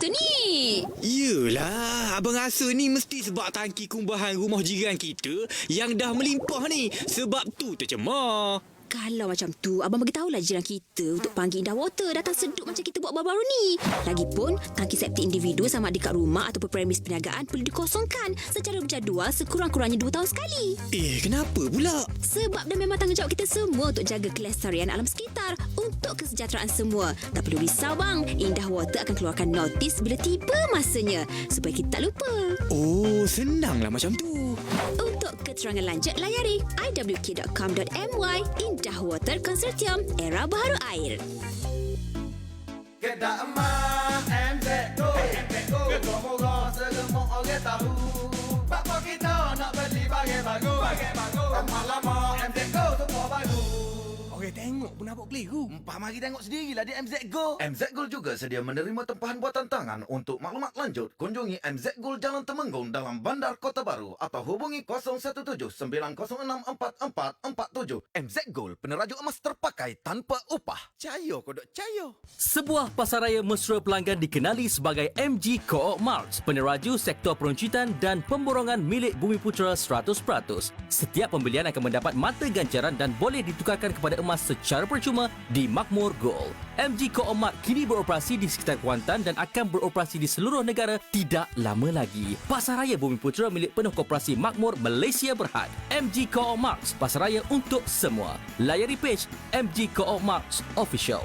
kita ni? Yelah, Abang Asa ni mesti sebab tangki kumbahan rumah jiran kita yang dah melimpah ni. Sebab tu tercemar. Kalau macam tu, abang bagi tahulah jiran kita untuk panggil Indah Water datang sedut macam kita buat baru-baru ni. Lagipun, tangki septik individu sama ada dekat rumah ataupun premis perniagaan perlu dikosongkan secara berjadual sekurang-kurangnya 2 tahun sekali. Kenapa pula? Sebab dah memang tanggungjawab kita semua untuk jaga kelestarian alam sekitar untuk kesejahteraan semua. Tak perlu risau bang, Indah Water akan keluarkan notis bila tiba masanya supaya kita tak lupa. Oh, senanglah macam tu. Untuk keterangan lanjut, layari iwk.com.my. Indah Water Consortium, era baharu air. Kedak emak MZ Go Gegar murah segemuk orang tahu. Bapak kita nak beli bagai bagus. Lama-lama MZ Go semua baru. Orang tengok pun nampak keliru. Mari tengok sendirilah di MZ Gold. MZ Gold juga sedia menerima tempahan buatan tangan. Untuk maklumat lanjut, kunjungi MZ Gold Jalan Temenggung dalam Bandar Kota Baru atau hubungi 017-906-4447. MZ Gold, peneraju emas terpakai tanpa upah. Cayo kodok cayo. Sebuah pasaraya mesra pelanggan dikenali sebagai MG Co-op Mart, peneraju sektor peruncitan dan pemborongan milik Bumiputera 100%. Setiap pembelian akan mendapat mata ganjaran dan boleh ditukarkan kepada emas secara percuma di Makmur Gold. MG Co-op Mart kini beroperasi di sekitar Kuantan dan akan beroperasi di seluruh negara tidak lama lagi. Pasaraya Bumiputera milik penuh Koperasi Makmur Malaysia Berhad. MG Co-op Mart, pasaraya untuk semua. Layari page MG Co-op Mart Official.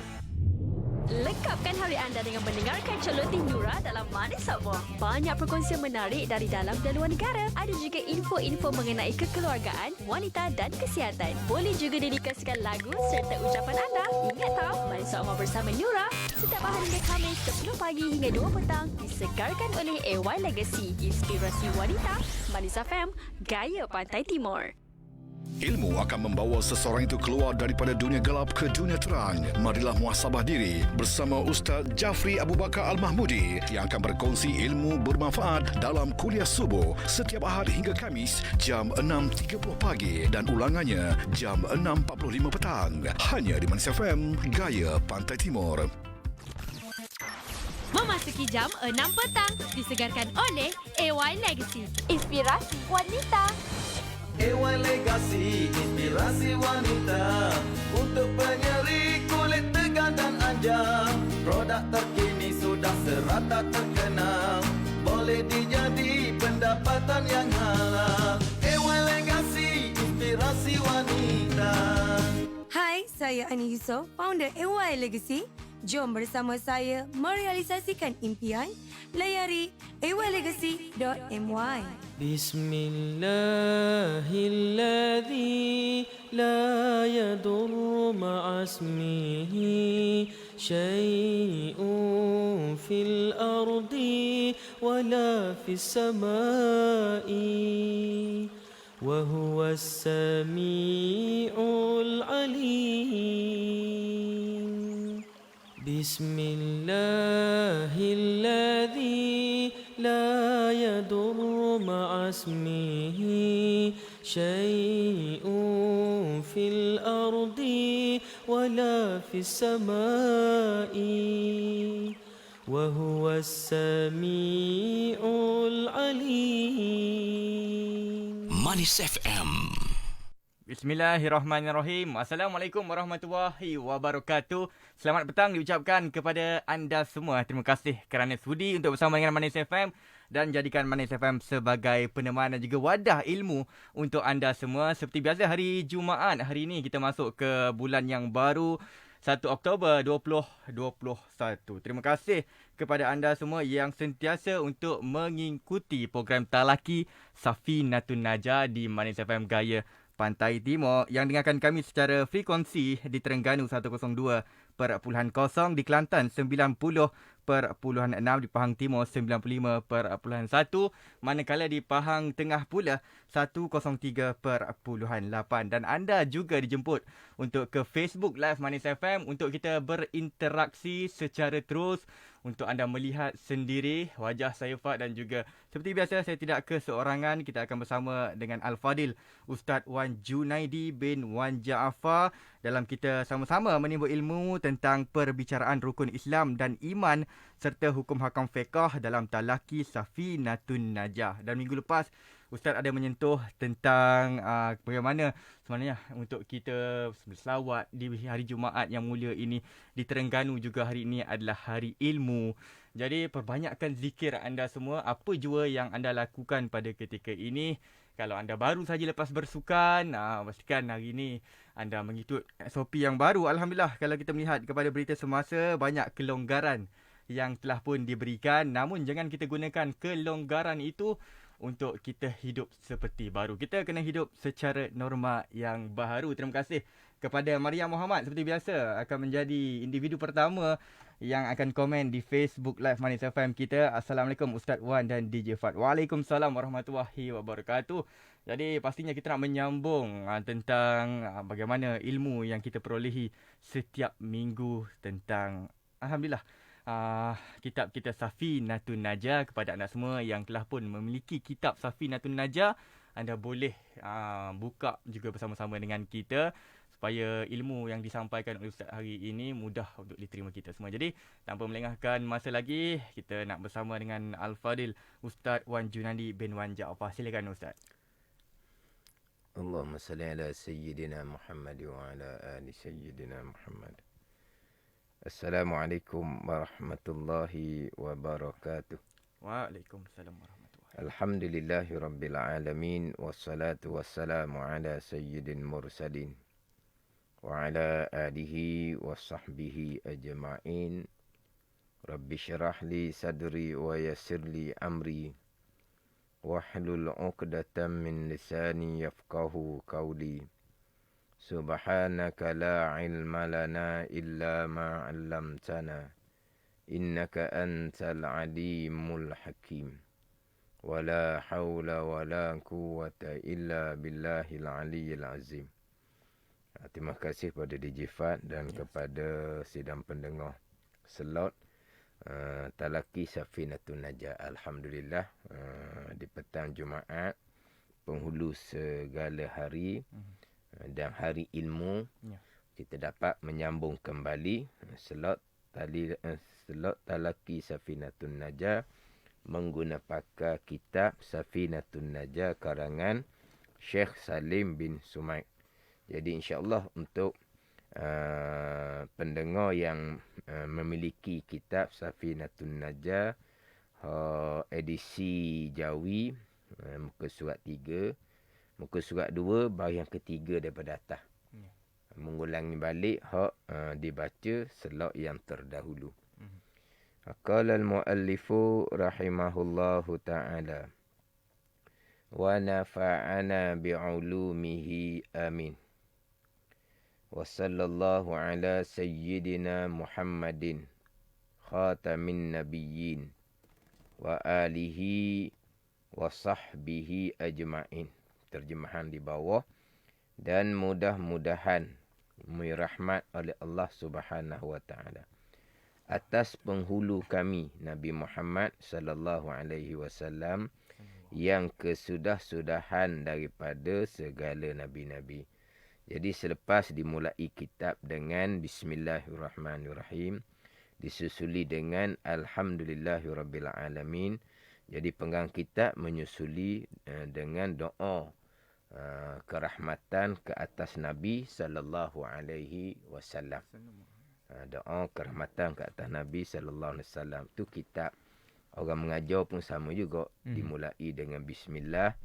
Lengkapkan hari anda dengan mendengarkan celoteh Nura dalam Mana Semua. Banyak perkongsian menarik dari dalam dan luar negara. Ada juga info-info mengenai kekeluargaan, wanita dan kesihatan. Boleh juga dedikasikan lagu serta ucapan anda. Ingat tak, Mana Semua bersama Nura. Setiap hari hingga Khamis 10 pagi hingga 2 petang disegarkan oleh AY Legacy. Inspirasi wanita. Manis FM, Gaya Pantai Timur. Ilmu akan membawa seseorang itu keluar daripada dunia gelap ke dunia terang. Marilah muhasabah diri bersama Ustaz Jafri Abu Bakar Al-Mahmudi yang akan berkongsi ilmu bermanfaat dalam kuliah subuh setiap Ahad hingga Khamis jam 6.30 pagi dan ulangannya jam 6.45 petang. Hanya di Manis FM, Gaya Pantai Timur. Memasuki jam 6 petang disegarkan oleh AY Legacy. Inspirasi wanita. AY Legacy, inspirasi wanita untuk penyeri kulit tegang dan anjang. Produk terkini sudah serata terkenal, boleh dijadi pendapatan yang halal. AY Legacy, inspirasi wanita. Hai, saya Ani Yusof, founder AY Legacy. Jom bersama saya merealisasikan impian. Layari aylegacy.my. Bismillahilladzi la yadurru ma'asmihi syai'un fil ardi wala fis samai wa huwas sami'ul alim. Bismillahilladzi la yadurru ma'asmihi syai'un fil ardi wala fis samai wa huwas sami'ul alim. Manis FM. Bismillahirrahmanirrahim. Assalamualaikum warahmatullahi wabarakatuh. Selamat petang diucapkan kepada anda semua. Terima kasih kerana sudi untuk bersama dengan Manis FM dan jadikan Manis FM sebagai peneman dan juga wadah ilmu untuk anda semua. Seperti biasa hari Jumaat, hari ini kita masuk ke bulan yang baru 1 Oktober 2021. Terima kasih kepada anda semua yang sentiasa untuk mengikuti program Talaki Safinatun Najah di Manis FM Gaya Pantai Timur yang dengarkan kami secara frekuensi di Terengganu 102.0, di Kelantan 90.6, di Pahang Timur 95.1, manakala di Pahang Tengah pula 103.8. Dan anda juga dijemput untuk ke Facebook Live Manis FM untuk kita berinteraksi secara terus untuk anda melihat sendiri wajah saya Fad, dan juga seperti biasa saya tidak keseorangan. Kita akan bersama dengan Al-Fadil Ustaz Wan Junaidi bin Wan Jaafar dalam kita sama-sama menimba ilmu tentang perbicaraan rukun Islam dan iman serta hukum hakam fiqh dalam talaki Safinatun Najah. Dan minggu lepas Ustaz ada menyentuh tentang bagaimana sebenarnya untuk kita berselawat di hari Jumaat yang mulia ini. Di Terengganu juga hari ini adalah hari ilmu. Jadi perbanyakkan zikir anda semua. Apa jua yang anda lakukan pada ketika ini. Kalau anda baru saja lepas bersukan, pastikan hari ini anda mengikut SOP yang baru. Alhamdulillah, kalau kita melihat kepada berita semasa, banyak kelonggaran yang telah pun diberikan. Namun jangan kita gunakan kelonggaran itu untuk kita hidup seperti baru. Kita kena hidup secara norma yang baharu. Terima kasih kepada Maria Muhammad. Seperti biasa akan menjadi individu pertama yang akan komen di Facebook Live Manis FM kita. Assalamualaikum Ustaz Wan dan DJ Fad. Waalaikumsalam warahmatullahi wabarakatuh. Jadi pastinya kita nak menyambung tentang bagaimana ilmu yang kita perolehi setiap minggu tentang Alhamdulillah kitab kita Safinatun Najah. Kepada anda semua yang telah pun memiliki kitab Safinatun Najah, anda boleh buka juga bersama-sama dengan kita supaya ilmu yang disampaikan oleh Ustaz hari ini mudah untuk diterima kita semua. Jadi tanpa melengahkan masa lagi, kita nak bersama dengan Al-Fadil Ustaz Wan Junaidi bin Wan Jaafar. Silakan Ustaz. Allahumma salli ala Sayyidina Muhammad wa ala ali Sayyidina Muhammad. Assalamualaikum warahmatullahi wabarakatuh. Waalaikumsalam warahmatullahi wabarakatuh. Alhamdulillahi rabbil alamin, wassalatu wassalamu ala sayyidil mursalin wa ala alihi wa sahbihi ajma'in. Rabbi syrah li sadri wa yassir li amri wahlul 'uqdatam min lisani yafqahu qawli. Subhanaka la ilma lana illa ma 'allamtana innaka antal alimul hakim. Wala haula wala quwwata illa billahil aliyyil azim. Terima kasih kepada DJ Fad dan kepada sidang pendengar slot talaki Safinatun Najah. Alhamdulillah, di petang Jumaat penghulu segala hari dan hari ilmu, kita dapat menyambung kembali slot talaki Safinatun Najah menggunakan kitab Safinatun Najah karangan Syekh Salim bin Sumaid. Jadi insya-Allah untuk pendengar yang memiliki kitab Safinatun Najah edisi Jawi, muka surat 3, muka surat 2 bahagian ketiga daripada atas. Mengulangi balik dibaca slot yang terdahulu. Qala al-muallifu rahimahullahu ta'ala wa nafa'ana bi'ulumihi amin. Wa sallallahu ala sayyidina Muhammadin khatamin nabiyyin wa alihi wa sahbihi ajma'in. Terjemahan di bawah. Dan mudah-mudahan dirahmat oleh Allah Subhanahu wa taala atas penghulu kami Nabi Muhammad sallallahu alaihi wasallam yang kesudah-sudahan daripada segala nabi-nabi. Jadi selepas dimulai kitab dengan bismillahirrahmanirrahim, disusuli dengan alhamdulillahirabbil alamin. Jadi penggang kitab menyusuli dengan doa kerahmatan ke atas Nabi sallallahu alaihi wasallam. Doa kerahmatan ke atas Nabi sallallahu alaihi wasallam. Tu kitab orang mengajar pun sama juga, dimulai dengan bismillah,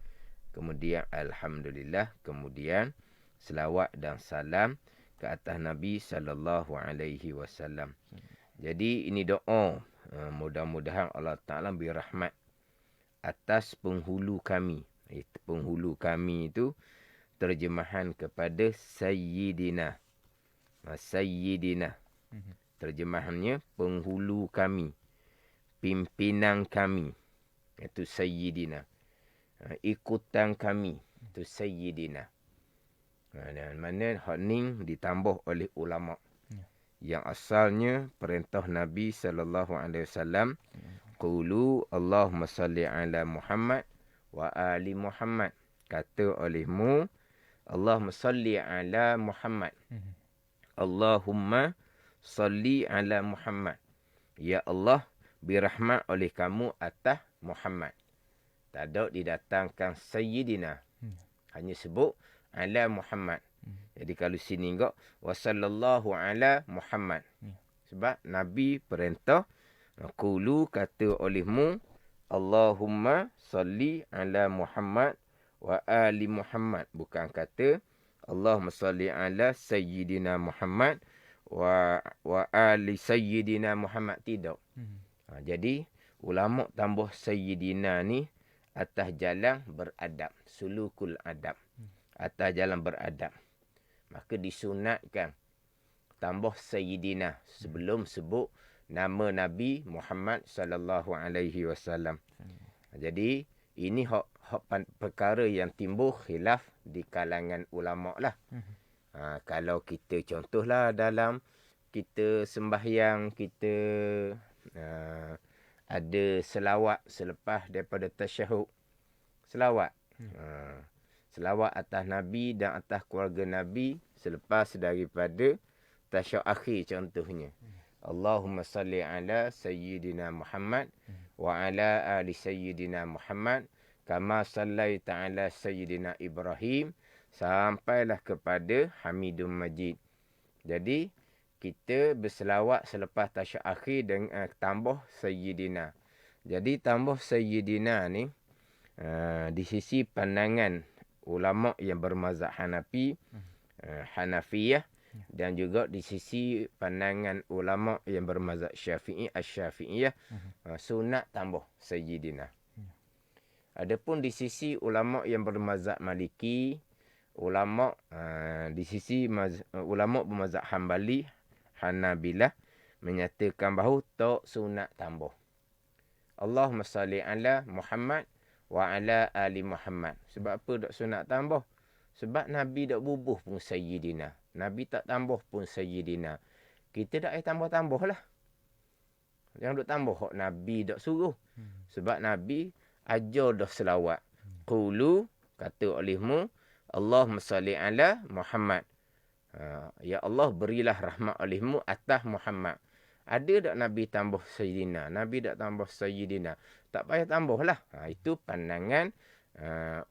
kemudian alhamdulillah, kemudian selawat dan salam ke atas Nabi sallallahu alaihi wasallam. Jadi ini doa, mudah-mudahan Allah Taala beri rahmat atas penghulu kami. Penghulu kami itu terjemahan kepada Sayyidina. Sayyidina. Terjemahannya penghulu kami, pimpinan kami, itu Sayyidina. Ikutan kami, itu Sayyidina. Dan mana hak ni ditambah oleh ulama. yang asalnya perintah Nabi sallallahu alaihi wasallam, qulu Allahumma salli ala Muhammad wa ali Muhammad. Kata olehmu, Allahumma salli ala Muhammad. Allahumma salli ala Muhammad. Ya Allah, birahmat oleh kamu atas Muhammad. Tak ada didatangkan Sayyidina. Hanya sebut ala Muhammad. Jadi kalau sini enggak, wasallallahu ala Muhammad. Sebab Nabi perintah, qulu kata olehmu, Allahumma salli ala Muhammad wa ali Muhammad. Bukan kata Allahumma salli ala Sayyidina Muhammad wa ali Sayyidina Muhammad. Tidak. Jadi ulama tambah Sayyidina ni atas jalan beradab. Sulukul adab. Atas jalan beradab. Maka disunatkan tambah Sayyidina sebelum sebut nama Nabi Muhammad sallallahu alaihi wasallam. Jadi ini perkara yang timbul khilaf di kalangan ulama lah. Kalau kita contohlah dalam kita sembahyang, kita ada selawat selepas daripada tasyahud. Selawat. Selawat atas Nabi dan atas keluarga Nabi selepas daripada tasyahud akhir contohnya. Allahumma salli ala Sayyidina Muhammad wa ala ali Sayyidina Muhammad kama sallaita ala Sayyidina Ibrahim sampailah kepada Hamidum Majid. Jadi kita berselawat selepas tasyahud akhir dengan tambah Sayyidina. Jadi tambah Sayyidina ni di sisi pandangan ulama yang bermazhab Hanafi, Hanafiyah, dan juga di sisi pandangan ulama yang bermazhab Syafi'i, Asy-Syafi'iyah, sunat tambah Sayyidina. Adapun di sisi ulama yang bermazhab Maliki, ulama di sisi ulama bermazhab Hambali, Hanabilah, menyatakan bahawa tak sunat tambah. Allahumma salli ala Muhammad wa ala ali Muhammad. Sebab apa tak sunat tambah? Sebab Nabi tak bubuh pun Sayyidina. Nabi tak tambah pun Sayyidina. Kita tak payah tambah-tambah lah. Yang duk tambah hak Nabi tak suruh. Sebab Nabi ajar dah selawat. Qulu, kata olehmu, Allahumma salli ala Muhammad. Ya Allah, berilah rahmat olehmu atas Muhammad. Ada tak Nabi tambah Sayyidina? Nabi tak tambah Sayyidina. Tak payah tambah lah. Itu pandangan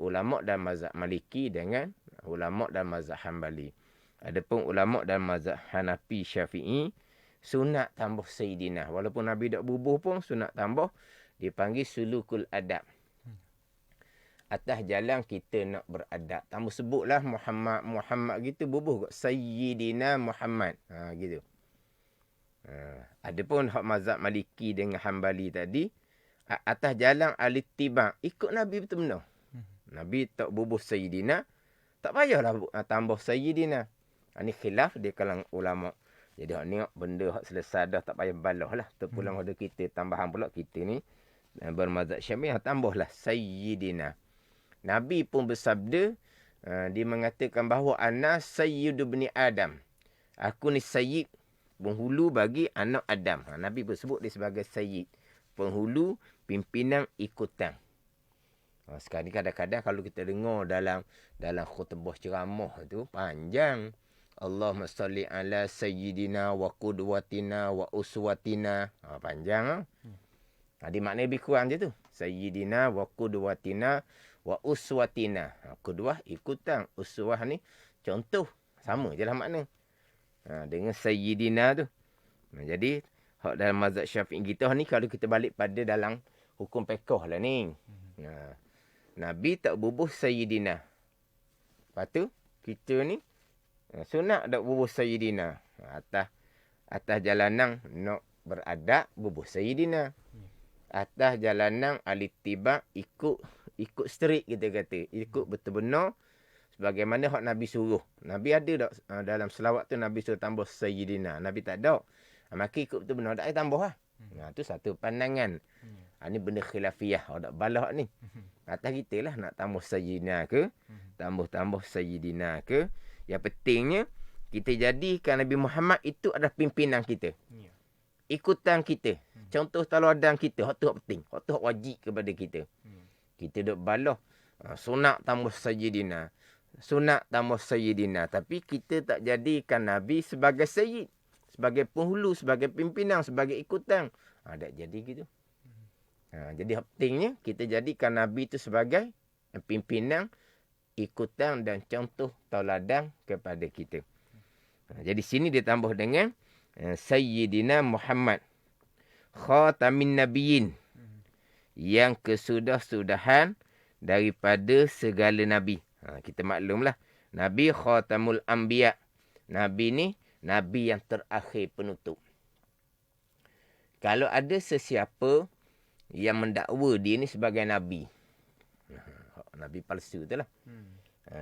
ulama' dan mazhab Maliki dengan ulama' dan mazhab Hambali. Adapun ulama' dan mazhab Hanafi, Syafi'i, sunat tambah Sayyidina. Walaupun Nabi tak bubuh pun sunat tambah. Dipanggil sulukul adab. Atas jalan kita nak beradab. Tambah sebutlah Muhammad gitu bubuh kot. Sayyidina Muhammad. Gitu. Adapun hak mazhab Maliki dengan Hambali tadi, atas jalan al-ittiba, ikut Nabi betul benar. Nabi tak bubuh Sayyidina, tak payahlah tambah Sayyidina. Ini khilaf di kalangan ulama. Jadi hak ni benda hak selesai dah, tak payah balah lah. Terpulang pada kita, tambahan pula kita ni bermazhab Syafi'i, tambahlah Sayyidina. Nabi pun bersabda, dia mengatakan bahawa ana sayyidu bani Adam. Aku ni sayyid, penghulu bagi anak Adam. Nabi bersebut dia sebagai sayyid, penghulu, pimpinan ikutan. Sekarang ni kadang-kadang kalau kita dengar dalam khutbah ceramah tu panjang. Allahumma salli ala sayyidina wa qudwatina wa uswatina. Panjang. Dia maknanya lebih kurang je tu. Sayyidina wa qudwatina wa uswatina. Qudwah ikutan, uswah ni contoh. Sama je lah makna. Dengan sayyidina tu. Jadi hak dalam mazhab Syafi'i kita ni, kalau kita balik pada dalam hukum fiqh lah ni. Nabi tak bubuh Sayyidina. Lepas tu, kita ni sunat tak bubuh Sayyidina. Atas jalanan nak beradab, bubuh Sayyidina. Atas jalanan al-ittiba, ikut strict kita kata. Ikut betul-benar sebagaimana hak Nabi suruh. Nabi ada tak dalam selawat tu Nabi suruh tambah Sayyidina? Nabi tak ada. Maka ikut betul-benar, tak ada tambah lah. Itu satu pandangan. Ini benda khilafiyah. Tak balak ni. Atas kita lah nak tambah Sayyidina ke, tambah Sayyidina ke. Yang pentingnya, Kita jadikan Nabi Muhammad itu adalah pimpinan kita. Ikutan kita. Contoh teladan kita. Hak tu hak penting. Hak tu hak wajib kepada kita. Kita duk balah. Sunat tambah sayyidina. Sunat tambah sayyidina. Tapi kita tak jadikan Nabi sebagai sayyid. Sebagai penghulu, sebagai pimpinan, sebagai ikutan. Tak jadi gitu. Jadi pentingnya kita jadikan Nabi itu sebagai pimpinan, ikutan dan contoh tauladan kepada kita. Jadi sini ditambah dengan Sayyidina Muhammad Khatamin Nabiyyin, yang kesudah-sudahan daripada segala Nabi. Kita maklumlah, Nabi Khatamul Anbiya. Nabi ni Nabi yang terakhir penutup. Kalau ada sesiapa yang mendakwa dia ni sebagai Nabi, Nabi palsu tu lah.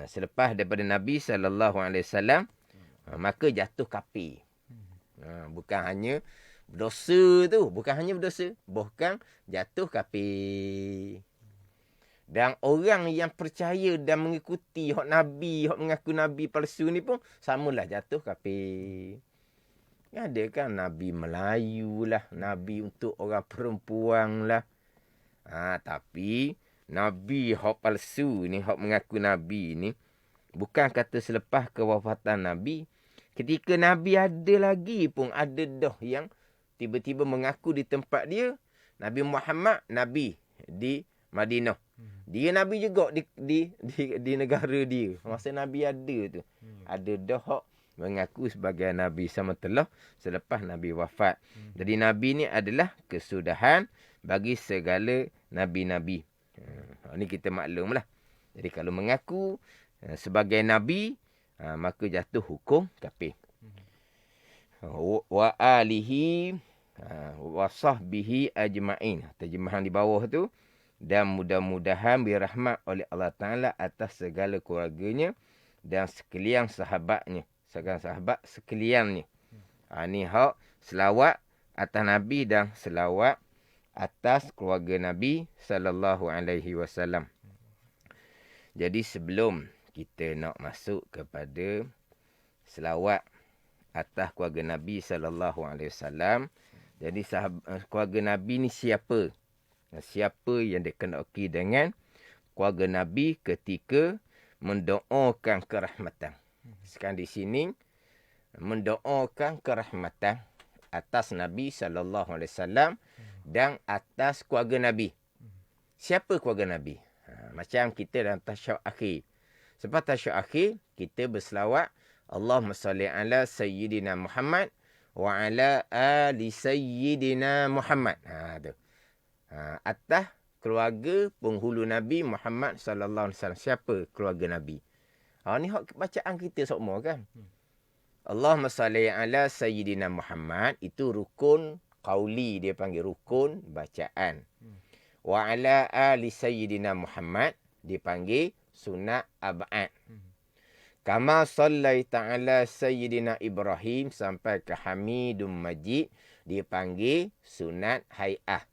Selepas daripada Nabi SAW, maka jatuh kafir. Bukan hanya berdosa tu. Bukan hanya berdosa. Bahkan jatuh kafir. Dan orang yang percaya dan mengikuti hak Nabi, hak mengaku Nabi palsu ni pun samalah jatuh kafir. Ada kan Nabi Melayu lah, Nabi untuk orang perempuan lah. Tapi Nabi hak palsu ni, hak mengaku Nabi ni, bukan kata selepas kewafatan Nabi. Ketika Nabi ada lagi pun ada dah yang tiba-tiba mengaku di tempat dia, Nabi Muhammad Nabi di Madinah. Dia Nabi juga di negara dia. Masa Nabi ada tu. Ada dah hak mengaku sebagai Nabi sama telah selepas Nabi wafat. Jadi Nabi ni adalah kesudahan bagi segala Nabi-Nabi. Ini kita maklumlah. Jadi kalau mengaku sebagai Nabi, maka jatuh hukum kafir. Wa alihi wa sahbihi ajma'in. Terjemahan di bawah tu. Dan mudah-mudahan dirahmat oleh Allah Ta'ala atas segala keluarganya dan sekalian sahabatnya. Segala sahabat sekaliannya. Ini hak selawat atas Nabi dan selawat atas keluarga Nabi SAW. Jadi sebelum kita nak masuk kepada selawat atas keluarga Nabi SAW, jadi keluarga Nabi ni siapa? Siapa yang dikenali dengan keluarga Nabi ketika mendoakan kerahmatan. Sekarang di sini mendoakan kerahmatan atas Nabi SAW dan atas keluarga Nabi. Siapa keluarga Nabi? Macam kita dalam tasyahud akhir. Sebab tasyahud akhir, kita berselawat Allahumma salli ala Sayyidina Muhammad wa ala ali Sayyidina Muhammad. Tu. Atas keluarga penghulu Nabi Muhammad sallallahu alaihi wasallam. Siapa keluarga Nabi? Ni hak bacaan kita semua kan. Allahumma salli ala Sayyidina Muhammad, itu rukun qauli, dia panggil rukun bacaan. Wa ala ali Sayyidina Muhammad dipanggil sunat ab'ad. Kama sallaita ala Sayyidina Ibrahim sampai ke Hamidum Majid dipanggil sunat hay'ah.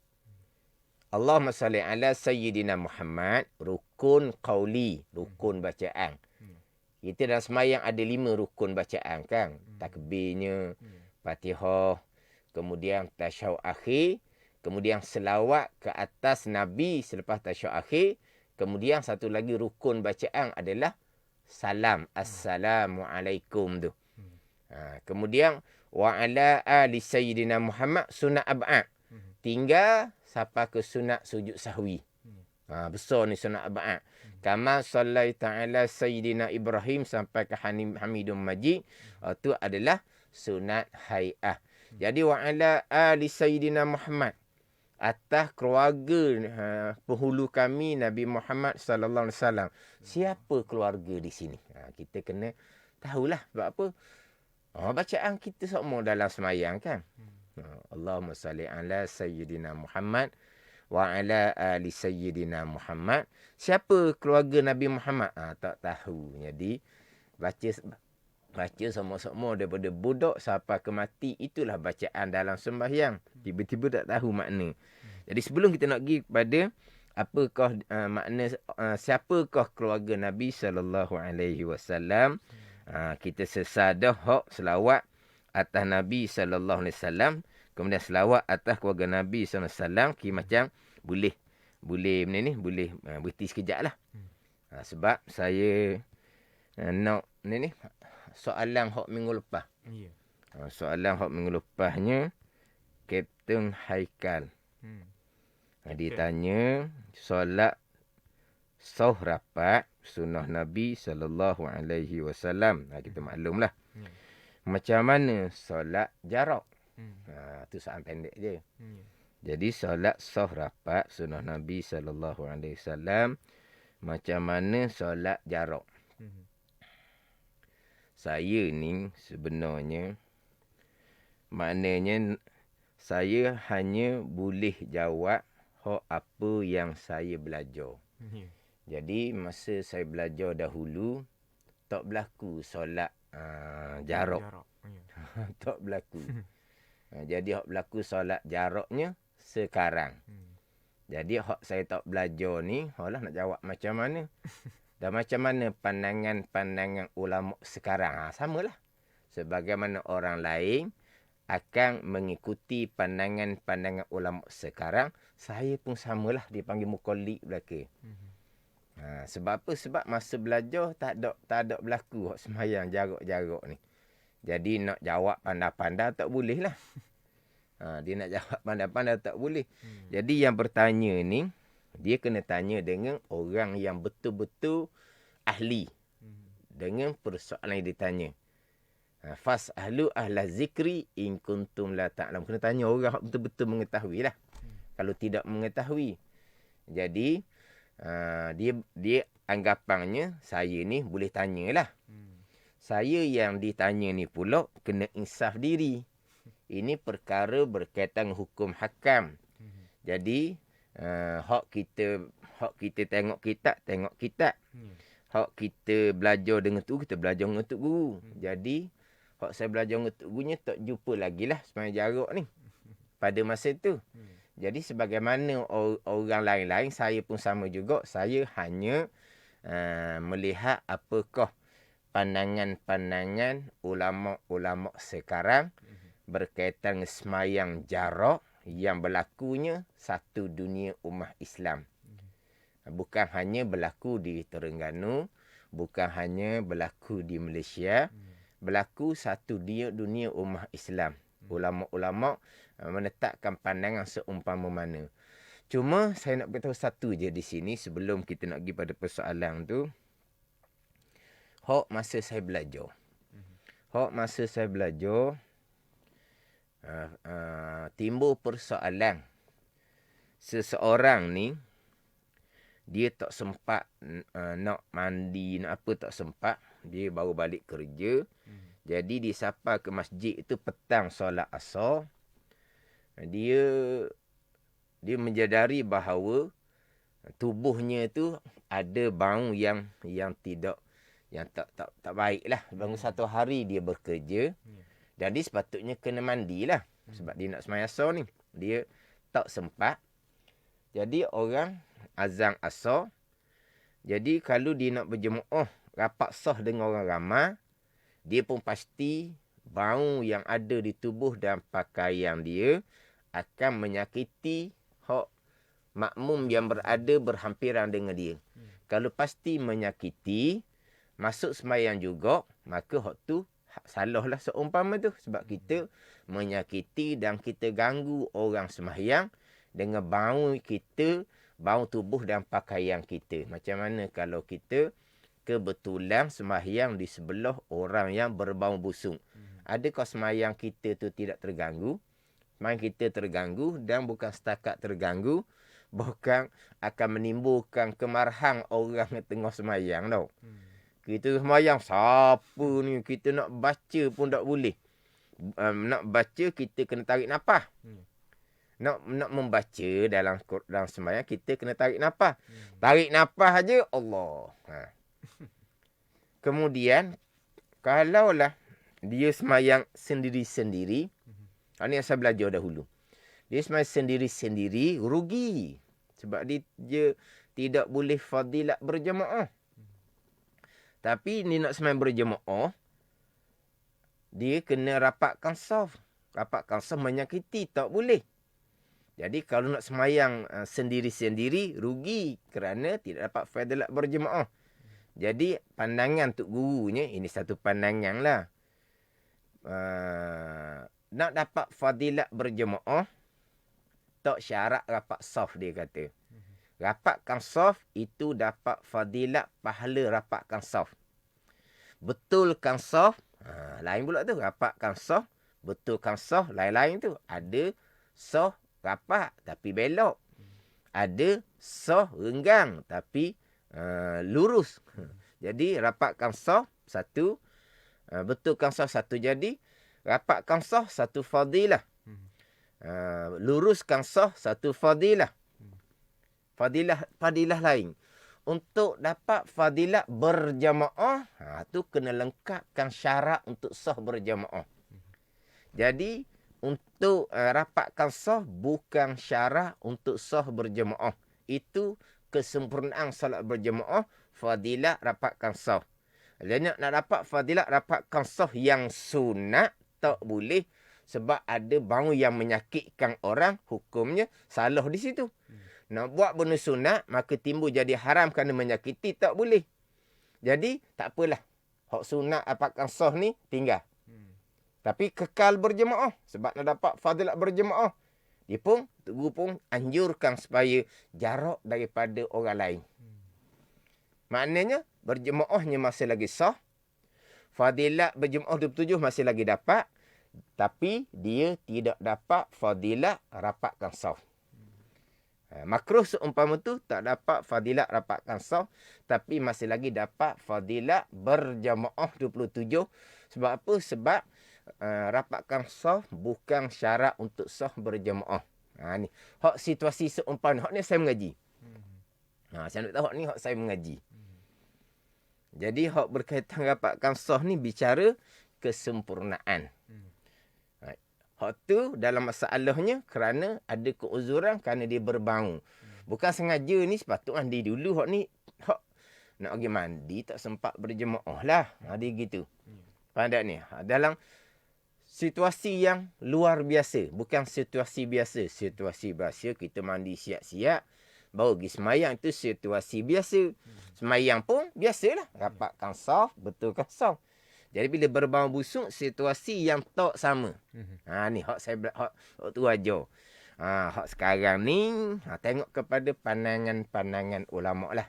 Allahumma salli ala Sayyidina Muhammad, rukun qauli, rukun bacaan. Kita dalam semayang ada 5 rukun bacaan kan. Takbirnya, Fatihah, kemudian tasyahud akhir, kemudian selawat ke atas Nabi selepas tasyahud akhir, kemudian satu lagi rukun bacaan adalah salam, Assalamualaikum tu. Kemudian wa ala ali Sayyidina Muhammad sunat ab'ad. Tinggal sampai ke sunat sujud sahwi. Besar ni sunat ab'ad. Kama sallaita ala Sayyidina Ibrahim sampai ke Hamidum Majid. Itu adalah sunat hay'ah. Jadi wa ala ali Sayyidina Muhammad, atas keluarga penghulu kami Nabi Muhammad sallallahu alaihi wasallam. Siapa keluarga di sini? Kita kena tahulah. Sebab apa? Bacaan kita semua dalam semayang kan. Allahumma salli ala Sayyidina Muhammad wa ala ali Sayyidina Muhammad. Siapa keluarga Nabi Muhammad? Tak tahu. Jadi baca semua-semua daripada budak sampai ke mati. Itulah bacaan dalam sembahyang. Tiba-tiba tak tahu makna. Jadi sebelum kita nak pergi kepada apakah makna, siapakah keluarga Nabi SAW, Kita sesat dah hak selawat atas Nabi SAW. Kemudian selawat atas keluarga Nabi SAW. Macam boleh benda ni, boleh berhenti sekejap lah. Sebab saya nak ni soalan hak minggu lepas. Ya. Soalan hak minggu lepasnya Kapten Haikal. Dia tanya solat sah rapat sunnah Nabi SAW. Kita maklumlah. Macam mana solat jarak? Tu soalan pendek je. Jadi solat sah rapat sunnah Nabi SAW. Macam mana solat jarak? Saya ni sebenarnya maknanya saya hanya boleh jawab hak apa yang saya belajar. Jadi masa saya belajar dahulu tak berlaku solat jarak. Tak berlaku. Jadi hak berlaku solat jaraknya sekarang. Jadi hak saya tak belajar ni, alah nak jawab macam mana? Dan macam mana pandangan ulama sekarang? Samalah. Sebagaimana orang lain akan mengikuti pandangan ulama sekarang, saya pun samalah dipanggil muqallid belaka. Sebab apa? Sebab masa belajar tak ada berlaku hak sembahyang jarak-jarak ni. Jadi nak jawab pandai-pandai tak boleh lah. Dia nak jawab pandai-pandai tak boleh. Jadi yang bertanya ni, dia kena tanya dengan orang yang betul-betul ahli dengan persoalan yang ditanya. Fas'alu ahla zikri in kuntum la ta'lam. Kena tanya orang yang betul-betul mengetahui lah. Kalau tidak mengetahui. Jadi, dia anggapannya saya ni boleh tanyalah. Saya yang ditanya ni pula kena insaf diri. Ini perkara berkaitan hukum hakam. Jadi, hak kita tengok kitab. Hak kita belajar dengan tu, kita belajar dengan tok guru. Jadi, hak saya belajar dengan tok gurunya tak jumpa lagi lah sembahyang jarak ni. Pada masa tu. Jadi, sebagaimana orang lain-lain, saya pun sama juga. Saya hanya melihat apakah pandangan-pandangan ulama-ulama sekarang berkaitan dengan sembahyang jarak yang berlakunya satu dunia ummah Islam. Bukan hanya berlaku di Terengganu, bukan hanya berlaku di Malaysia, berlaku satu dunia ummah Islam. Ulama-ulama menetapkan pandangan seumpama mana. Cuma saya nak beritahu satu je di sini sebelum kita nak pergi pada persoalan tu. Hak masa saya belajar. Timbul persoalan. Seseorang ni dia tak sempat nak mandi, nak apa tak sempat. Dia baru balik kerja. Jadi dia sapa ke masjid itu petang solat asar. Dia menyadari bahawa tubuhnya tu ada bau yang tak baiklah. Bangun satu hari dia bekerja. Jadi sepatutnya kena mandilah. Sebab dia nak sembahyang asar ni. Dia tak sempat. Jadi orang azan asar. Jadi kalau dia nak berjemaah rapat sah dengan orang ramai, dia pun pasti bau yang ada di tubuh dan pakaian dia akan menyakiti hak makmum yang berhampiran dengan dia. Kalau pasti menyakiti, masuk sembahyang juga, maka hak tu salahlah seumpama tu. Sebab kita menyakiti dan kita ganggu orang sembahyang dengan bau kita, bau tubuh dan pakaian kita. Macam mana kalau kita kebetulan sembahyang di sebelah orang yang berbau busuk. Adakah sembahyang kita tu tidak terganggu? Sembahyang kita terganggu dan bukan setakat terganggu, bahkan akan menimbulkan kemarahan orang yang tengah sembahyang tau. Kita sembahyang, siapa ni? Kita nak baca pun tak boleh. Nak baca, kita kena tarik nafas. Nak membaca dalam sembahyang, kita kena tarik nafas. Tarik nafas aja, Allah. Kemudian, kalaulah dia sembahyang sendiri-sendiri, ini yang saya belajar dahulu. Dia sembahyang sendiri-sendiri, rugi. Sebab dia tidak boleh fadilat berjemaah. Tapi ni nak sembahyang berjemaah, dia kena rapatkan saf. Rapatkan saf menyakiti, tak boleh. Jadi kalau nak sembahyang sendiri-sendiri, rugi kerana tidak dapat fadilat berjemaah. Jadi pandangan Tok Gurunya, ini satu pandangan lah. Nak dapat fadilat berjemaah, tak syarat rapat saf dia kata. Rapatkan saf itu dapat fadilat pahala rapatkan saf. Betulkan saf, lain pula tu. Rapatkan saf, betulkan saf, lain-lain tu. Ada saf rapat tapi belok. Ada saf renggang tapi lurus. Jadi rapatkan saf satu, betulkan saf satu. Jadi rapatkan saf satu fadilah. Luruskan saf satu fadilah. Fadilah lain. Untuk dapat fadilat berjamaah, tu kena lengkapkan syarat untuk sah berjamaah. Jadi untuk rapatkan sah bukan syarat untuk sah berjamaah. Itu kesempurnaan salat berjamaah, fadilat rapatkan sah. Jadi nak dapat fadilat rapatkan sah yang sunat, tak boleh. Sebab ada bau yang menyakitkan orang, hukumnya salah di situ. Nak buat benda sunat, maka timbul jadi haram kerana menyakiti, tak boleh. Jadi, tak apalah. Hak sunat rapatkan sah ni, tinggal. Tapi kekal berjemaah. Sebab nak dapat fadilat berjemaah. Dia pun, Guru pun anjurkan supaya jarak daripada orang lain. Maknanya, berjemaahnya masih lagi sah. Fadilat berjemaah 27 masih lagi dapat. Tapi, dia tidak dapat fadilat rapatkan sah. Makruh seumpama tu tak dapat fadilat rapatkan saf, tapi masih lagi dapat fadilat berjamaah 27. Sebab apa? Sebab rapatkan saf bukan syarat untuk saf berjamaah. Ni hak situasi seumpama, hak ni saya mengaji. Saya nak tahu hak ni hak saya mengaji. Jadi hak berkaitan rapatkan saf ni bicara kesempurnaan. Hak tu dalam masalahnya kerana ada keuzuran kerana dia berbau. Bukan sengaja ni, sepatutnya mandi dulu. Hak ni hak nak pergi mandi tak sempat berjemaah lah. Dia gitu. Faham tak ni? Dalam situasi yang luar biasa. Bukan situasi biasa. Situasi biasa kita mandi siap-siap. Baru pergi semayang, itu situasi biasa. Semayang pun biasalah. Rapatkan saf, betulkan saf. Jadi bila berbau busuk, situasi yang tak sama. Ni hak saya hak tu aja. Hak sekarang ni tengok kepada pandangan-pandangan ulama lah.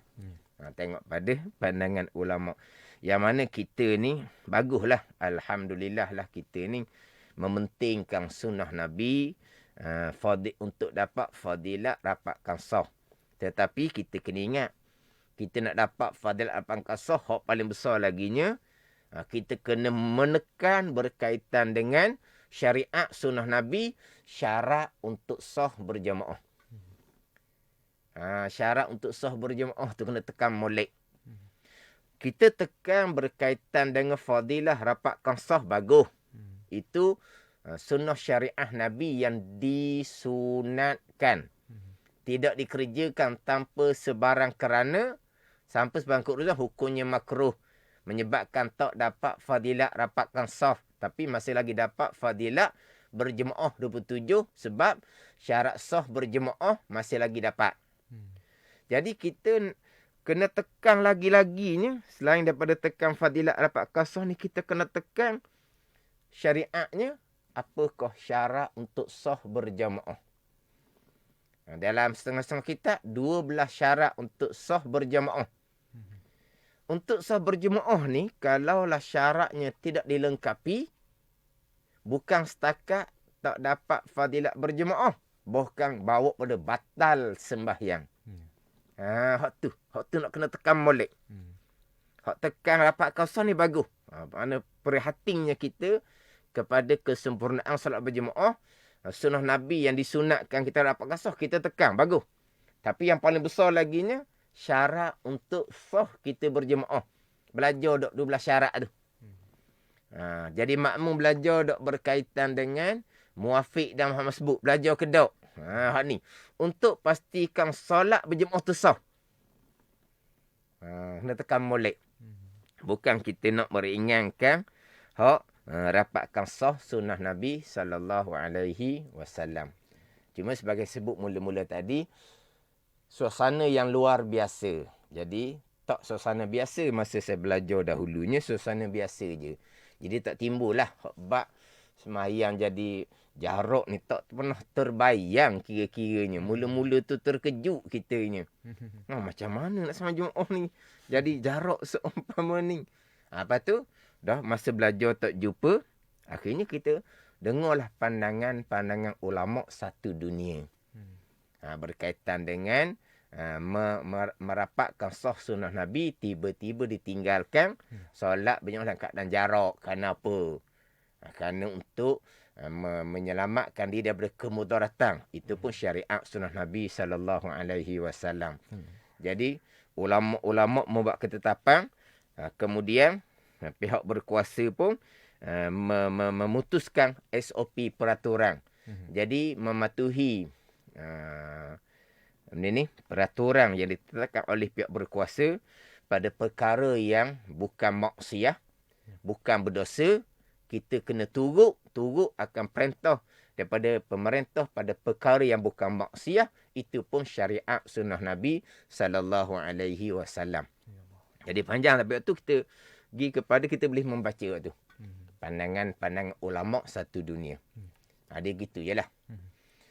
Tengok pada pandangan ulama. Yang mana kita ni baguslah, alhamdulillah lah kita ni mementingkan sunnah Nabi untuk dapat fadilat rapatkan saf. Tetapi kita kena ingat, kita nak dapat fadilat rapatkan saf, hak paling besar laginya kita kena menekan berkaitan dengan syariat sunnah Nabi, syarat untuk sah berjamaah. Syarat untuk sah berjamaah tu kena tekan molek. Kita tekan berkaitan dengan fadilah rapatkan sah, bagus. Itu sunnah syariah Nabi yang disunatkan. Tidak dikerjakan tanpa sebarang kerana, sampai sebarang kerugian hukumnya makruh. Menyebabkan tak dapat fadilat rapatkan saf. Tapi masih lagi dapat fadilat berjemaah 27. Sebab syarat saf berjemaah masih lagi dapat. Jadi kita kena tekan lagi-laginya. Selain daripada tekan fadilat rapatkan saf ni, kita kena tekan syariatnya. Apakah syarat untuk saf berjemaah? Dalam setengah-setengah kitab, 12 syarat untuk saf berjemaah. Untuk sah berjemaah ni, kalaulah syaratnya tidak dilengkapi, bukan setakat tak dapat fadilat berjemaah, bahkan bawa pada batal sembahyang. Hak tu nak kena tekan molek. Hak tekan rapatkan sah ni bagus. Mana prihatinnya kita kepada kesempurnaan salat berjemaah, sunnah Nabi yang disunatkan kita rapatkan sah, kita tekan, bagus. Tapi yang paling besar laginya, syarat untuk sah kita berjemaah. Belajar dok 12 syarat tu. Jadi makmum belajar dok berkaitan dengan muafiq dan Muhammad sebut. Belajar ke dok? Hak ni. Untuk pastikan solat berjemaah tu sah. Kena tekan molek. Bukan kita nak meringankan hak rapatkan sah sunnah Nabi SAW. Cuma sebagai sebut mula-mula tadi, suasana yang luar biasa. Jadi, tak suasana biasa masa saya belajar dahulunya, suasana biasa je. Jadi, tak timbul lah bab semayang jadi jarak ni tak pernah terbayang kira-kiranya. Mula-mula tu terkejut kitanya. Macam mana nak semayang Jumaat ni? Jadi jarak seumpama ni. Lepas tu, dah masa belajar tak jumpa, akhirnya kita dengarlah pandangan ulama satu dunia. Berkaitan dengan merapatkan sah sunnah Nabi, tiba-tiba ditinggalkan solat banyak dalam keadaan jarak. Kenapa? Kerana untuk menyelamatkan diri daripada kemudaratan. Itu pun syariat sunnah Nabi SAW. Jadi, ulama' membuat ketetapan, kemudian pihak berkuasa pun memutuskan SOP peraturan. Jadi, mematuhi peraturan yang ditetapkan oleh pihak berkuasa pada perkara yang bukan maksiat, bukan berdosa, kita kena turut akan perintah daripada pemerintah pada perkara yang bukan maksiat. Itu pun syariat sunnah Nabi SAW. Jadi panjang tapi waktu kita pergi kepada kita boleh membaca waktu. Pandangan ulama' satu dunia. Dia gitu je lah.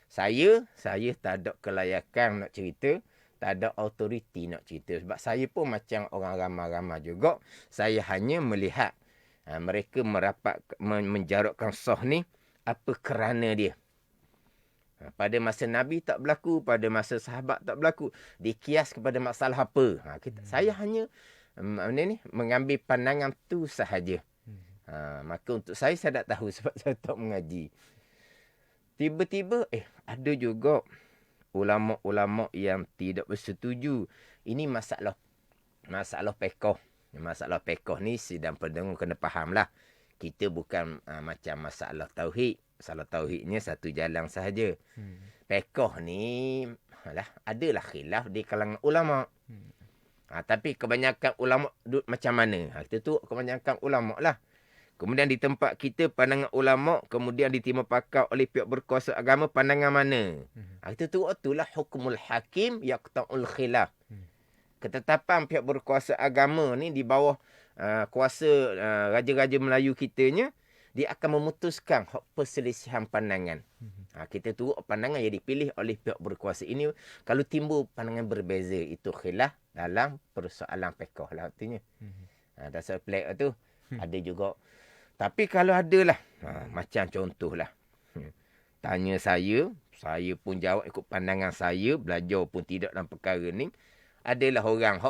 Saya tak ada kelayakan nak cerita, tak ada autoriti nak cerita. Sebab saya pun macam orang ramai-ramai juga. Saya hanya melihat mereka menjarakkan sah ni apa kerana dia. Pada masa Nabi tak berlaku, pada masa sahabat tak berlaku. Dikias kepada masalah apa. Saya hanya mengambil pandangan tu sahaja. Maka untuk saya tak tahu sebab saya tak mengaji. Tiba-tiba, ada juga ulama' yang tidak bersetuju. Ini masalah fiqh. Masalah fiqh ni sidang pendengar kena faham lah. Kita bukan macam masalah tauhid. Masalah tauhidnya satu jalan sahaja. Fiqh ni adalah khilaf di kalangan ulama'. Tapi kebanyakan ulama' macam mana? Kita tu kebanyakan ulama' lah. Kemudian di tempat kita pandangan ulama' kemudian diterima pakar oleh pihak berkuasa agama pandangan mana? Kita tu itulah hukumul hakim yaqta'ul khilaf. Ketetapan pihak berkuasa agama ni di bawah kuasa raja-raja Melayu kitanya, dia akan memutuskan perselisihan pandangan. Kita turut pandangan yang dipilih oleh pihak berkuasa ini. Kalau timbul pandangan berbeza, itu khilaf dalam persoalan fiqh lah artinya. Dasar pelik tu. Ada juga. Tapi kalau ada lah, macam contohlah. Tanya saya pun jawab ikut pandangan saya, belajar pun tidak dalam perkara ni. Adalah orang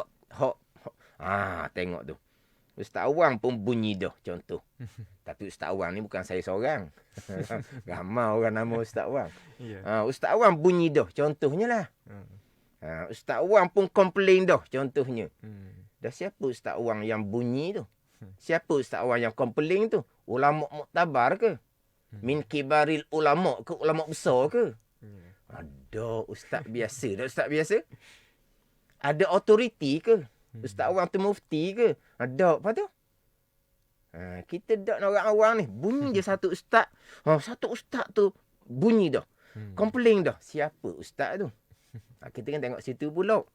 tengok tu. Ustaz Awang pun bunyi dah contoh. Tapi Ustaz Awang ni bukan saya seorang. Ramai orang nama Ustaz Awang. Ustaz Awang bunyi dah contohnya lah. Ustaz Awang pun komplain dah contohnya. Dah siapa Ustaz Awang yang bunyi tu? Siapa Ustaz Awang yang komplain tu? Ulama' muktabar ke? Min kibaril ulama' ke? Ulama' besar ke? Ada ustaz biasa. Ustaz biasa? Ada autoriti ke? Ustaz Awang tu mufti ke? Ada apa tu? Kita tak nak orang awam ni. Bunyi je satu ustaz. Satu ustaz tu bunyi dah. Komplain dah. Siapa ustaz tu? Kita kan tengok situ pula.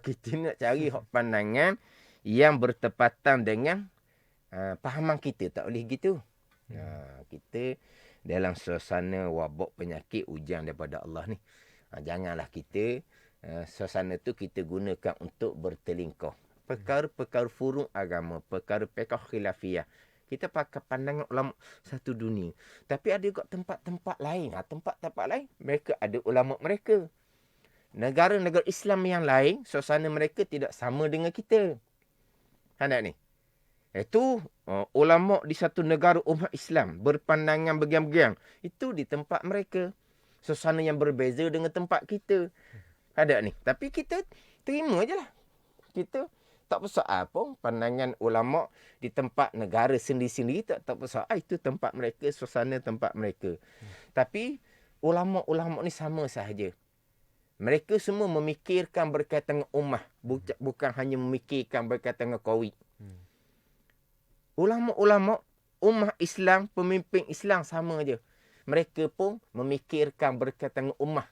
Kita nak cari pandangan yang bertepatan dengan pahaman kita. Tak boleh gitu. Kita dalam suasana wabak penyakit hujan daripada Allah ni. Janganlah kita suasana tu kita gunakan untuk bertelingkah. Perkara-perkara furu' agama, perkara fiqh khilafiyah. Kita pakai pandangan ulama satu dunia. Tapi ada juga tempat-tempat lain. Tempat-tempat lain, mereka ada ulama mereka. Negara-negara Islam yang lain, suasana mereka tidak sama dengan kita. Hendak ni. Itu ulama di satu negara umat Islam berpandangan bergiang-giang. Itu di tempat mereka. Suasana yang berbeza dengan tempat kita. Ada ni. Tapi kita terima je lah. Kita tak persoal pun pandangan ulama di tempat negara sendiri-sendiri tak persoal. Itu tempat mereka, suasana tempat mereka. Tapi ulama-ulama ni sama sahaja. Mereka semua memikirkan berkaitan dengan ummah. Bukan hanya memikirkan berkaitan dengan Covid. Ulama-ulama ummah Islam, pemimpin Islam sama je. Mereka pun memikirkan berkaitan dengan ummah.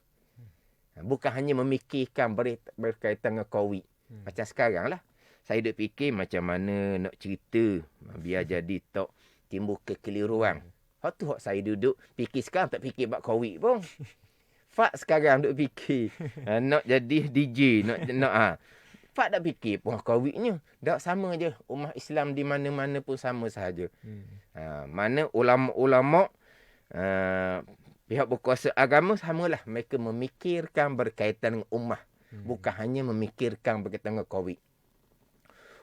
Bukan hanya memikirkan berkaitan dengan Covid. Macam sekarang lah. Saya duk fikir macam mana nak cerita biar jadi tak timbul kekeliruan. Hak tu hak saya duduk fikir sekarang, tak fikir bab Covid pun. Fak sekarang duk fikir nak jadi DJ, nak Fak tak fikir pun Covidnya. Tak sama je. Ummah Islam di mana-mana pun sama sahaja. Mana ulama-ulama pihak berkuasa agama samalah. Mereka memikirkan berkaitan dengan ummah. Bukan hanya memikirkan berkaitan dengan Covid.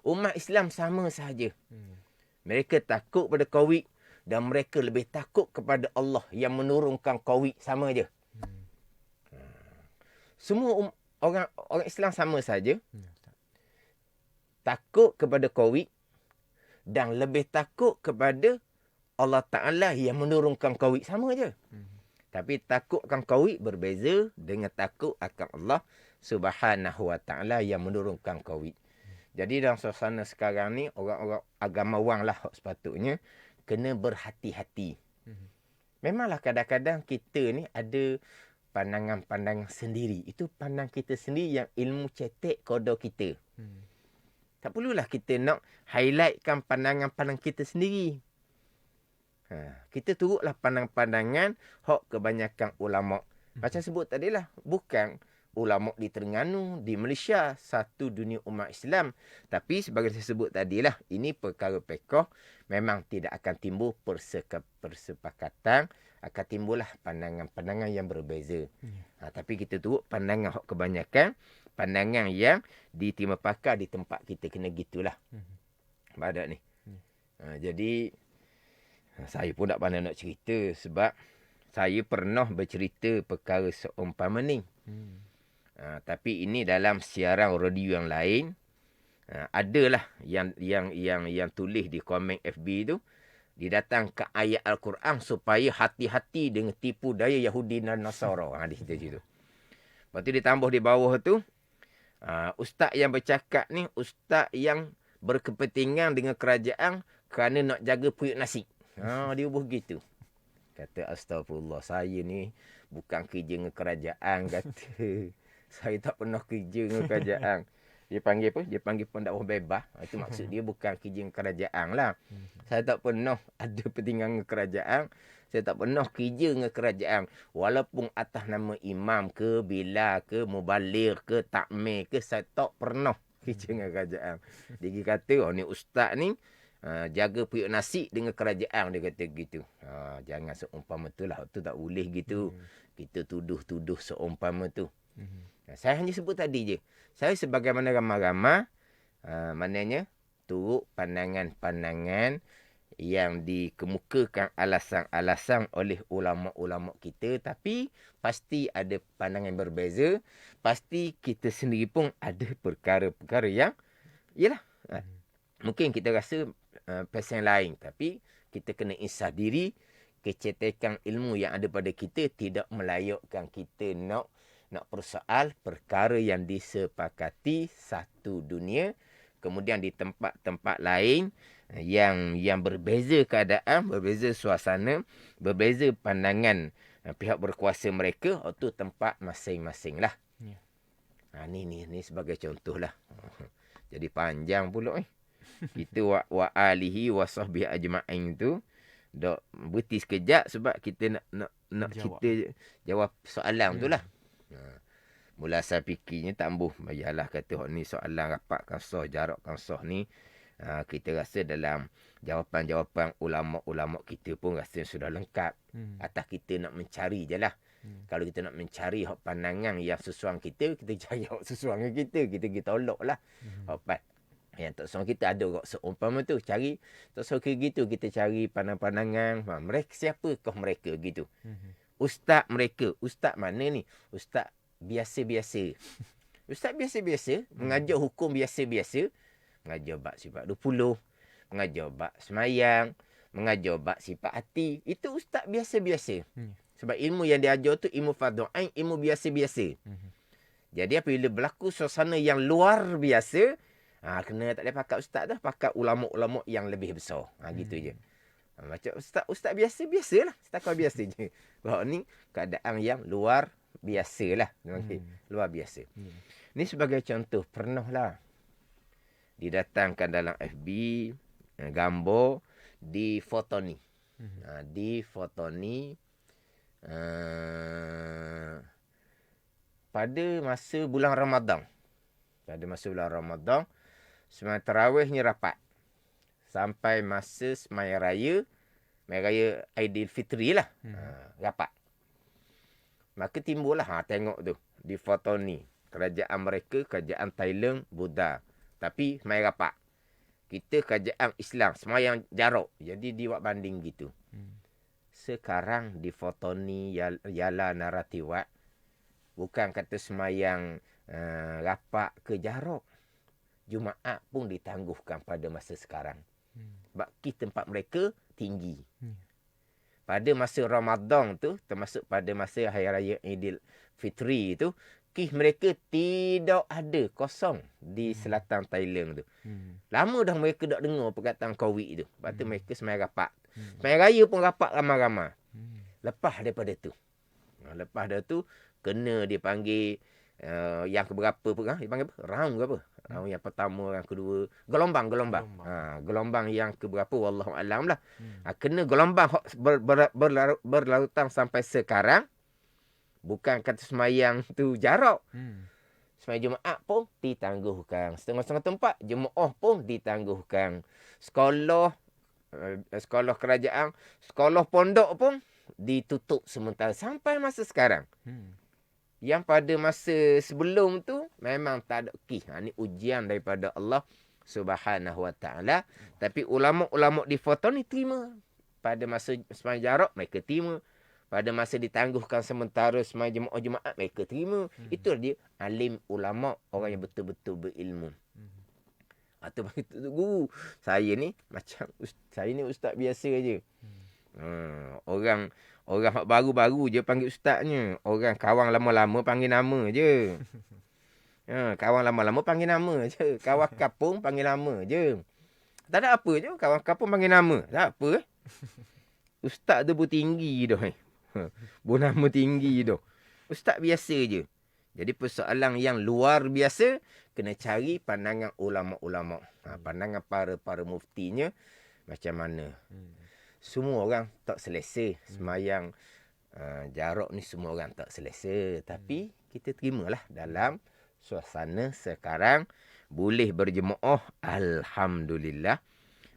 Ummah Islam sama sahaja. Mereka takut pada Covid dan mereka lebih takut kepada Allah yang menurunkan Covid, sama je. Semua orang Islam sama saja. Takut kepada Covid dan lebih takut kepada Allah Ta'ala yang menurunkan Covid, sama je. Tapi takut akan Covid berbeza dengan takut akan Allah Subhanahu Wa Ta'ala yang menurunkan Covid. Jadi dalam suasana sekarang ni, orang-orang agamawan lah sepatutnya kena berhati-hati. Memanglah kadang-kadang kita ni ada pandangan-pandangan sendiri. Itu pandang kita sendiri yang ilmu cetek kodo kita. Tak perlulah kita nak highlightkan pandangan-pandangan kita sendiri. Kita turutlah pandangan-pandangan hak kebanyakan ulama'. Macam sebut tadilah, bukan ulama' di Terengganu, di Malaysia, satu dunia umat Islam. Tapi sebagai saya sebut tadilah, ini perkara pekoh, memang tidak akan timbul persepakatan, akan timbullah pandangan-pandangan yang berbeza. Tapi kita turut pandangan hak kebanyakan, pandangan yang diterima pakar di tempat kita, kena gitulah. Badak ni. Jadi, saya pun tak pandai nak cerita sebab saya pernah bercerita perkara seumpama ni. Tapi ini dalam siaran radio yang lain. Adalah yang tulis di komen FB tu, didatangkan ayat Al-Quran supaya hati-hati dengan tipu daya Yahudi dan Nasara. Di situ. Lepas tu ditambah di bawah tu, ustaz yang bercakap ni, ustaz yang berkepentingan dengan kerajaan kerana nak jaga periuk nasi. Dia begitu. Kata astagfirullah, saya ni bukan kerja dengan kerajaan, kata. Saya tak pernah kerja dengan kerajaan. Dia panggil apa? Dia panggil pendakwah bebas. Itu maksud dia bukan kerja dengan kerajaan lah. Saya tak pernah ada kepentingan dengan kerajaan. Saya tak pernah kerja dengan kerajaan. Walaupun atas nama imam ke, bila ke, mubaligh ke, takmir ke, saya tak pernah kerja dengan kerajaan. Dia kata, ni ustaz ni jaga periuk nasi dengan kerajaan, dia kata gitu. Jangan seumpama tu lah. Tu tak boleh gitu. Kita tuduh-tuduh seumpama tu. Saya hanya sebut tadi je. Saya sebagaimana ramai-ramai, maknanya turut pandangan-pandangan yang dikemukakan alasan-alasan oleh ulama-ulama kita. Tapi pasti ada pandangan yang berbeza. Pasti kita sendiri pun ada perkara-perkara yang, yalah, mungkin kita rasa pasal lain. Tapi kita kena insaf diri. Kecetekan ilmu yang ada pada kita tidak melayakkan kita nak persoal perkara yang disepakati satu dunia. Kemudian di tempat-tempat lain yang berbeza keadaan, berbeza suasana, berbeza pandangan pihak berkuasa mereka, itu tempat masing-masing lah. Ni sebagai contoh lah. Jadi panjang pula kita wa alihi wa sahbihi ajma'in tu dok berhenti sekejap sebab kita nak kita jawab soalan tu lah. Mula saya fikirnya tambah bayalah kata ni soalan rapatkan sah, jarakkan sah ni. Kita rasa dalam jawapan-jawapan ulama-ulama kita pun rasa sudah lengkap. Atas kita nak mencari je lah. Kalau kita nak mencari pandangan yang sesuai kita cari sesuai kita. Kita tolak lah. Yang tak sesuai kita ada orang seumpama tu. Cari tak sesuai gitu. Kita cari pandangan-pandangan. Mereka siapakah mereka gitu. Ustaz mereka. Ustaz mana ni? Ustaz biasa-biasa. Ustaz biasa-biasa. Mengajar hukum biasa-biasa. Mengajar bab sifat 20. Mengajar bab semayang. Mengajar bab sifat hati. Itu ustaz biasa-biasa. Sebab ilmu yang dia ajar tu ilmu fardhu ain, ilmu biasa-biasa. Jadi apabila berlaku suasana yang luar biasa, kena tak boleh pakat ustaz dah, pakat ulama-ulama yang lebih besar. Gitu je. Macam ustaz biasalah. Setakat biasa je. Bahawa ni keadaan yang luar biasalah. Luar biasa. Ni sebagai contoh, pernahlah didatangkan dalam FB gambar di fotoni. Di fotoni pada masa bulan Ramadan. Sembahyang tarawihnya rapat. Sampai masa sembahyang raya Aidilfitri lah. Rapat. Maka timbullah tengok tu di foto ni. Kerajaan mereka, kerajaan Thailand, Buddha. Tapi sembahyang rapat. Kita kerajaan Islam, sembahyang jarak. Jadi dibuat banding gitu. Sekarang di foto ni Yala Naratiwat, bukan kata sembahyang rapat ke jarak. Jumaat pun ditangguhkan pada masa sekarang. Sebab tempat mereka tinggi. Pada masa Ramadan tu, termasuk pada masa Hari Raya Aidilfitri tu, mereka tidak ada, kosong di selatan Thailand tu. Lama dah mereka tak dengar perkataan COVID tu. Lepas tu mereka sembahyang rapat. Sembahyang raya pun rapat ramai-ramai. Lepas daripada tu. Lepas dah tu, kena dipanggil yang keberapa pun, dipanggil apa? Round ke apa? Round yang pertama, yang kedua. Gelombang. Gelombang yang keberapa, wallahualam lah. Kena gelombang berlarutan sampai sekarang. Bukan kata semayang tu jarak. Semayang Jumaat pun ditangguhkan. Setengah-setengah tempat, Jumaat pun ditangguhkan. Sekolah kerajaan, sekolah pondok pun ditutup sementara sampai masa sekarang. Yang pada masa sebelum tu memang tak ada ni ujian daripada Allah Subhanahu Wa Taala. Tapi ulama-ulama di foto ni terima. Pada masa semayang jarak mereka terima. Pada masa ditangguhkan sementara semayang Jumaat mereka terima. Itu dia alim ulama, orang yang betul-betul berilmu. Atau guru, saya ni macam saya ni ustaz biasa je. Orang baru-baru je panggil ustaznya. Orang kawan lama-lama panggil nama je. Kawan lama-lama panggil nama je. Kawan kapung panggil nama je. Tak ada apa je. Kawan kapung panggil nama. Tak apa. Ustaz tu pun tinggi dah. Nama tinggi dah. Ustaz biasa je. Jadi persoalan yang luar biasa, kena cari pandangan ulama-ulama. Pandangan para muftinya macam mana. Semua orang tak selesa. Semayang jarak ni semua orang tak selesa. Tapi kita terimalah dalam suasana sekarang. Boleh berjemaah, alhamdulillah.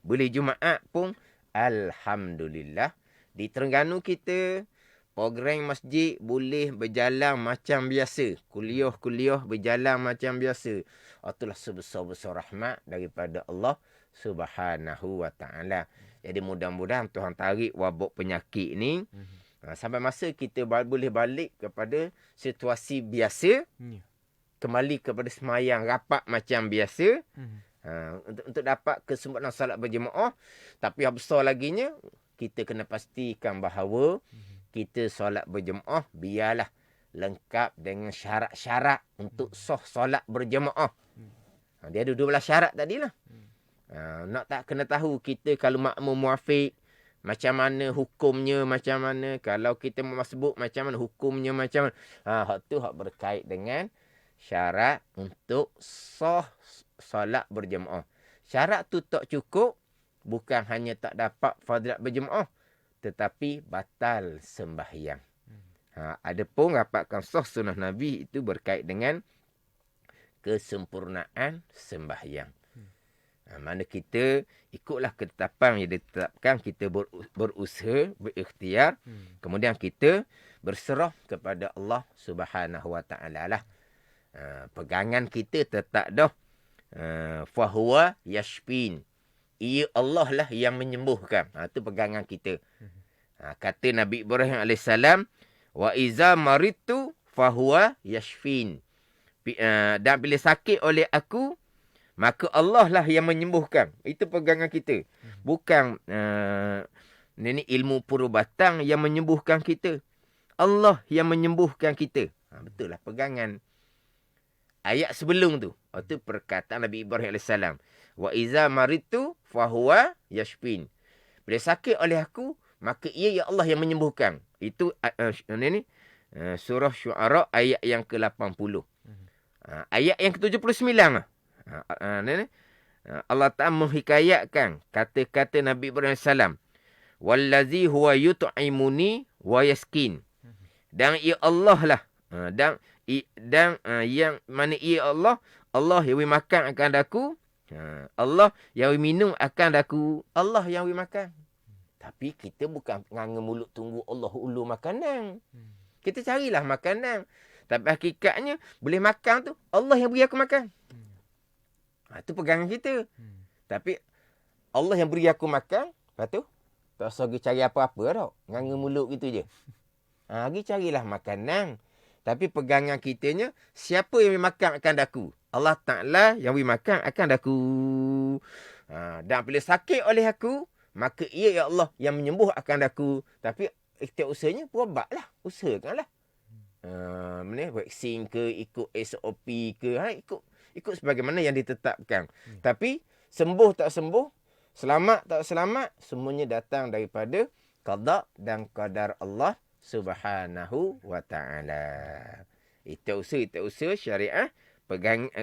Boleh Jumaat pun, alhamdulillah. Di Terengganu kita, program masjid boleh berjalan macam biasa. Kuliah berjalan macam biasa. Itulah sebesar-besar rahmat daripada Allah Subhanahu Wa Taala. Jadi mudah-mudahan Tuhan tarik wabak penyakit ni. Sampai masa kita boleh balik kepada situasi biasa. Kembali kepada semayang rapat macam biasa. Untuk dapat kesempatan salat berjemaah. Tapi yang besar laginya, kita kena pastikan bahawa kita solat berjemaah biarlah lengkap dengan syarat-syarat untuk sah solat berjemaah. Dia ada 12 syarat tadilah. Nak tak kena tahu kita kalau makmum muafiq macam mana hukumnya, macam mana kalau kita masbuk macam mana hukumnya, macam mana. Hak tu hak berkait dengan syarat untuk sah solat berjemaah. Syarat tu tak cukup, bukan hanya tak dapat fadilat berjemaah, tetapi batal sembahyang. Adapun rapatkan sah sunnah Nabi itu berkait dengan kesempurnaan sembahyang. Mana kita ikutlah ketetapan yang ditetapkan, kita berusaha, berikhtiar, kemudian kita berserah kepada Allah Subhanahu Wa Taala lah. Pegangan kita tetap dah fahuwa yashfin. Ia Allah lah yang menyembuhkan. Itu pegangan kita. Kata Nabi Ibrahim AS, wa iza maritu fahuwa yashfin. Dan bila sakit oleh aku, maka Allah lah yang menyembuhkan. Itu pegangan kita. Bukan ini ilmu perubatan yang menyembuhkan kita. Allah yang menyembuhkan kita. Betul lah pegangan ayat sebelum tu. Itu perkataan Nabi Ibrahim AS. Wa iza maritu fahuwa yashfin. Bila sakit oleh aku, maka ia ya Allah yang menyembuhkan. Itu surah Syu'ara ayat yang ke-80. Ayat yang ke-79. Allah Ta'ala menghikayatkan kata-kata Nabi Ibrahim AS. Wallazi huwa yut'imuni wa yaskin. Dan ia Allah lah. Yang mana ia Allah yang makan akan aku. Allah yang minum akan aku. Allah yang makan. Tapi kita bukan nganga mulut tunggu Allah ulu makanan. Kita carilah makanan. Tapi hakikatnya boleh makan tu Allah yang beri aku makan. Itu pegangan kita. Tapi Allah yang beri aku makan, lepas tu tak usah pergi cari apa-apa tau. Nganga mulut gitu je. Pergi carilah makanan. Tapi pegangan kitanya, siapa yang beri makan akan aku? Allah Ta'ala yang beri makan akan aku. Dan bila sakit oleh aku, maka ia ya Allah yang menyembuh akan aku. Tapi setiap usahanya berobatlah. Usahakanlah. Vaksin ke, ikut SOP ke. Ikut sebagaimana yang ditetapkan. Tapi sembuh tak sembuh, selamat tak selamat, semuanya datang daripada qada dan qadar Allah Subhanahu wa ta'ala. Itu usaha syariah.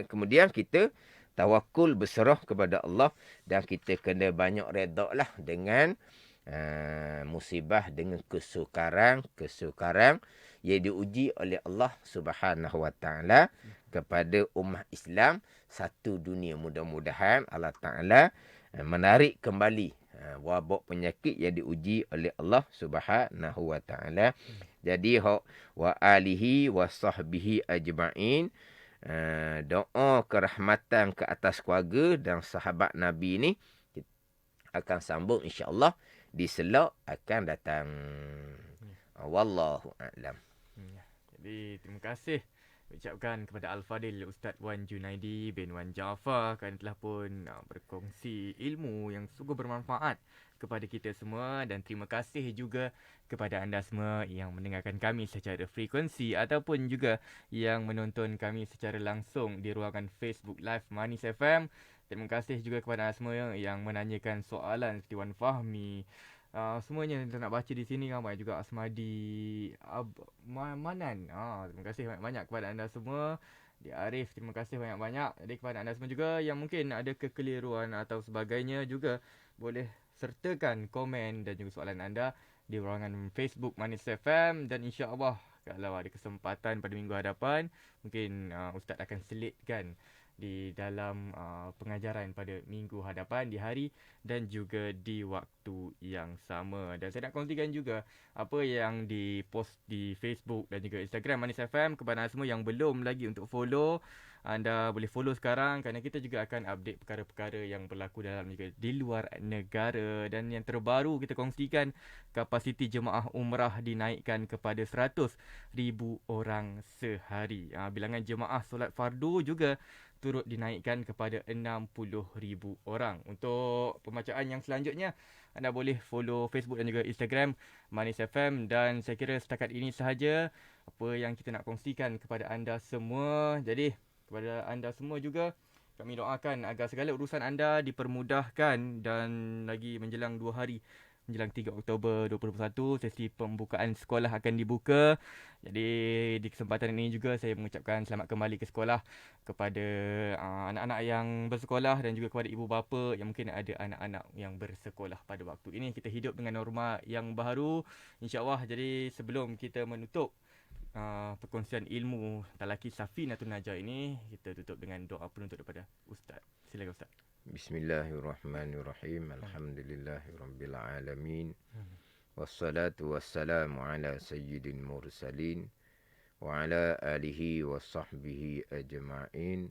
Kemudian kita tawakul berserah kepada Allah. Dan kita kena banyak redha lah dengan musibah, dengan kesukaran yang diuji oleh Allah Subhanahu wa ta'ala kepada umat Islam satu dunia. Mudah-mudahan Allah Ta'ala menarik kembali wabak penyakit yang diuji oleh Allah Subhanahu wa ta'ala. Jadi wa alihi wa sahbihi ajma'in. Doa kerahmatan ke atas keluarga dan sahabat Nabi ni akan sambung insya-Allah di selok akan datang. Wallahu a'lam. Jadi terima kasih ucapkan kepada Al-Fadil Ustaz Wan Junaidi bin Wan Jaafar kerana telah pun berkongsi ilmu yang sungguh bermanfaat kepada kita semua. Dan terima kasih juga kepada anda semua yang mendengarkan kami secara frekuensi ataupun juga yang menonton kami secara langsung di ruangan Facebook Live Manis FM. Terima kasih juga kepada anda semua yang menanyakan soalan seperti Wan Fahmi. Semuanya kita nak baca di sini, ramai juga Asmadi, Manan. Terima kasih banyak-banyak kepada anda semua. Di Arif, terima kasih banyak-banyak. Jadi kepada anda semua juga yang mungkin ada kekeliruan atau sebagainya juga, boleh sertakan komen dan juga soalan anda di ruangan Facebook Manis FM. Dan insya-Allah kalau ada kesempatan pada minggu hadapan, mungkin Ustaz akan selitkan di dalam pengajaran pada minggu hadapan, di hari dan juga di waktu yang sama. Dan saya nak kongsikan juga apa yang dipost di Facebook dan juga Instagram Manis FM. Kepada anda semua yang belum lagi untuk follow, anda boleh follow sekarang kerana kita juga akan update perkara-perkara yang berlaku dalam juga di luar negara. Dan yang terbaru kita kongsikan, kapasiti jemaah umrah dinaikkan kepada 100,000 orang sehari. Bilangan jemaah solat fardu juga turut dinaikkan kepada 60,000 orang. Untuk pembacaan yang selanjutnya, anda boleh follow Facebook dan juga Instagram Manis FM. Dan saya kira setakat ini sahaja apa yang kita nak kongsikan kepada anda semua. Jadi kepada anda semua juga, kami doakan agar segala urusan anda dipermudahkan. Dan lagi menjelang 2 hari, menjelang 3 Oktober 2021, sesi pembukaan sekolah akan dibuka. Jadi di kesempatan ini juga saya mengucapkan selamat kembali ke sekolah kepada anak-anak yang bersekolah dan juga kepada ibu bapa yang mungkin ada anak-anak yang bersekolah pada waktu ini. Kita hidup dengan norma yang baru, insya-Allah. Jadi sebelum kita menutup perkongsian ilmu Talaki Safinatun Najah ini, kita tutup dengan doa penutup daripada Ustaz. Silakan Ustaz. Bismillahirrahmanirrahim. Alhamdulillahirabbil alamin. Wassalatu wassalamu ala sayyidil mursalin wa ala alihi wa sahbihi ajma'in.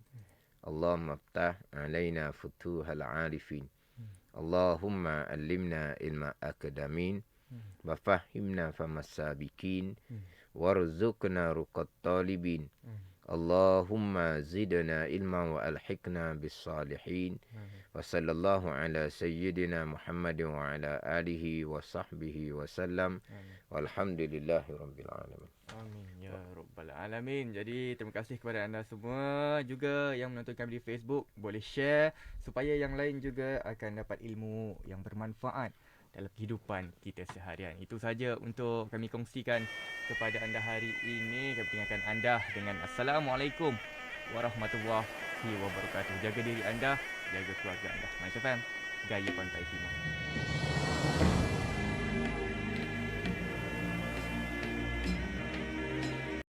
Allahumma iftah alaina futuhal arifin. Allahumma allimna ilma akadamin wa fahimna famas sabiqin warzuqna ruqat talibin. Allahumma zidna ilman wa alhiqna bis salihin. Wa sallallahu ala sayyidina Muhammadin wa ala alihi wa sahbihi wa sallam. Walhamdulillahi rabbil alamin. Amin ya rabbal alamin. Jadi terima kasih kepada anda semua juga yang menonton kami di Facebook. Boleh share supaya yang lain juga akan dapat ilmu yang bermanfaat dalam kehidupan kita seharian. Itu saja untuk kami kongsikan kepada anda hari ini. Kami tinggalkan anda dengan Assalamualaikum warahmatullahi wabarakatuh. Jaga diri anda, jaga keluarga anda. Manis FM, Gaya Pantai Timur.